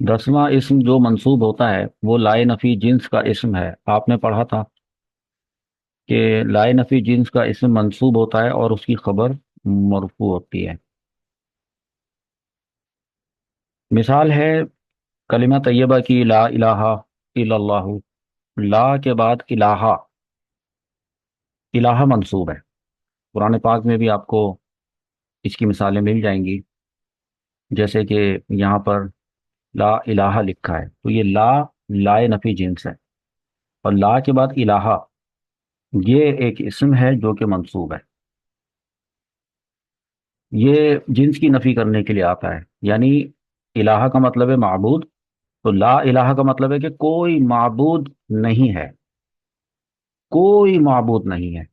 10वां इसम जो मंसूब होता है वो लाए नफी जिन्स का इसम है। आपने पढ़ा था कि लाए नफी जिन्स का इसम मंसूब होता है और उसकी खबर मरफू होती है। मिसाल है कलिमा तैयबा की, ला इलाहा इल्लल्लाहु। ला के बाद इलाहा, इलाहा मंसूब है। कुरान पाक में भी आपको इसकी मिसालें मिल जाएंगी। जैसे कि यहाँ पर ला इलाहा लिखा है तो ये ला लाए नफी जिन्स है। और ला के बाद इलाहा, ये एक इसम है जो कि मंसूब है। ये जिन्स की नफी करने के लिए आता है। यानी इलाहा का मतलब है माबूद, तो ला इलाहा का मतलब है कि कोई माबूद नहीं है, कोई माबूद नहीं है।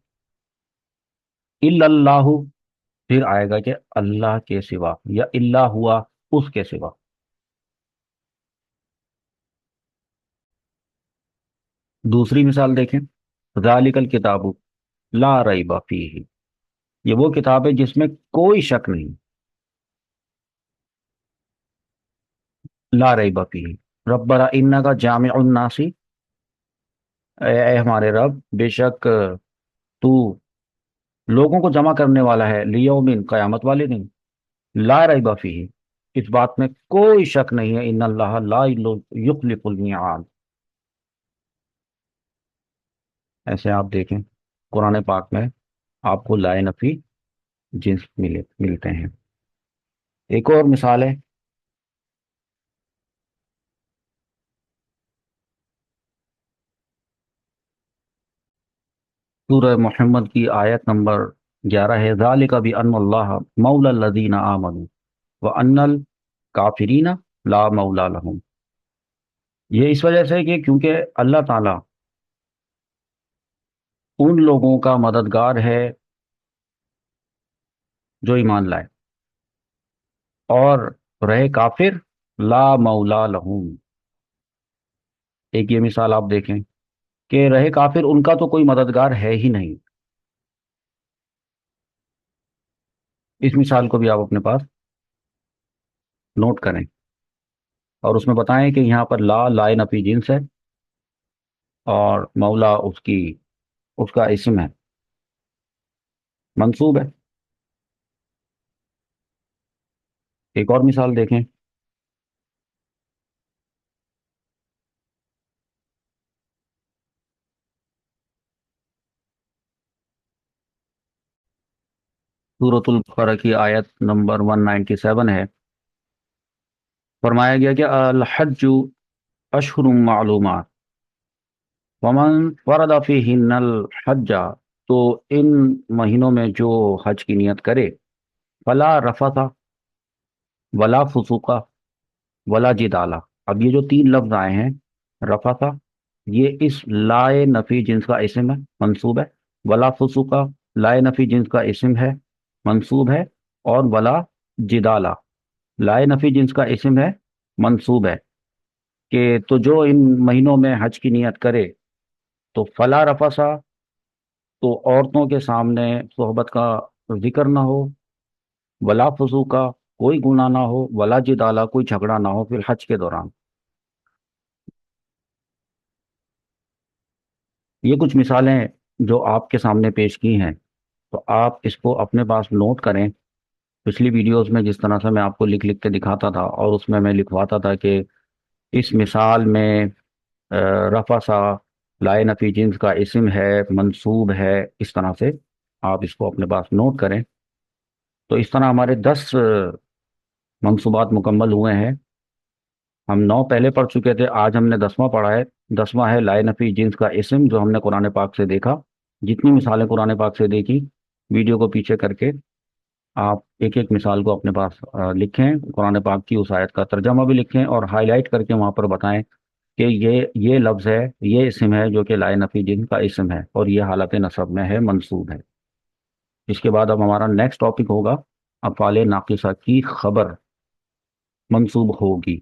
इल्लल्लाहु, फिर आएगा कि अल्लाह के सिवा, या इल्ला हुआ, उसके सिवा। दूसरी मिसाल देखें, ज़ालिकल किताबु ला रैब फीही। ये वो किताब है जिसमें कोई शक नहीं। ला रैब फीही। रब्बना इन्नका जामिउन नासी, ए हमारे रब, बेशक तू लोगों को जमा करने वाला है, लियौमिन, कयामत वाले दिन। ला रैब फीही, इस बात में कोई शक नहीं है। इन्नल्लाह ला युखलिफुल मिआद। ऐसे आप देखें कुरान पाक में आपको लाए नफी जिन्स मिलते हैं। एक और मिसाल है, सूरह मोहम्मद की आयत नंबर 11 है, ज़ालिका भी अन्नल्लाह मौला लदीना आमनु व अन्नल काफिरीना ला मौला लहुम। ये इस वजह से कि क्योंकि अल्लाह ताला उन लोगों का मददगार है जो ईमान लाए, और रहे काफिर ला मौला लहुम। एक ये मिसाल आप देखें कि रहे काफिर, उनका तो कोई मददगार है ही नहीं। इस मिसाल को भी आप अपने पास नोट करें और उसमें बताएं कि यहाँ पर ला लाए नफी जिन्स है और मौला उसकी उसका इसम है, मंसूब है। एक और मिसाल देखें, सूरतुल बकरा की आयत नंबर 197 है। फरमाया गया कि अल हज्जु अशहुरुम मालूमात वमन फरदा फीहिन्नल हज्जा। तो इन महीनों में जो हज की नियत करे, फला रफसा वला फुसूका वला जिदाला। अब ये जो तीन लफ्ज आए हैं, रफसा, ये इस लाए नफी जिन्स का इसम है, मंसूब है। वला फुसूका, लाए नफी जिन्स का इसम है, मंसूब है। और वला जिदाला, लाए नफी जिन्स का इसम है, मंसूब है। कि तो जो इन महीनों में हज की नियत करे, तो फला रफसा, तो औरतों के सामने सोहबत का जिक्र ना हो। वला फसूका, कोई गुनाह ना हो। वला जिदाला, कोई झगड़ा ना हो फिर हज के दौरान। ये कुछ मिसालें जो आपके सामने पेश की हैं, तो आप इसको अपने पास नोट करें। पिछली वीडियोस में जिस तरह से मैं आपको लिख लिख के दिखाता था और उसमें मैं लिखवाता था कि इस मिसाल में रफा सा लाए नफी जिन्स का इस्म है, मंसूब है, इस तरह से आप इसको अपने पास नोट करें। तो इस तरह हमारे 10 मंसूबात मुकम्मल हुए हैं। हम 9 पहले पढ़ चुके थे, आज हमने 10वां पढ़ा है। 10वां है लाए नफी जिन्स का इस्म, जो हमने कुरान पाक से देखा। जितनी मिसालें कुरान पाक से देखी, वीडियो को पीछे करके आप एक एक मिसाल को अपने पास लिखें, कुरान पाक की उस आयत का तर्जमा भी लिखें और हाईलाइट करके वहाँ पर बताएं कि ये लफ्ज़ है, ये इसम है जो कि लाए नफी जिन का इसम है और ये हालत नसब में है, मंसूब है। इसके बाद अब हमारा नेक्स्ट टॉपिक होगा अफ़ाले नाक़िसा की खबर मंसूब होगी।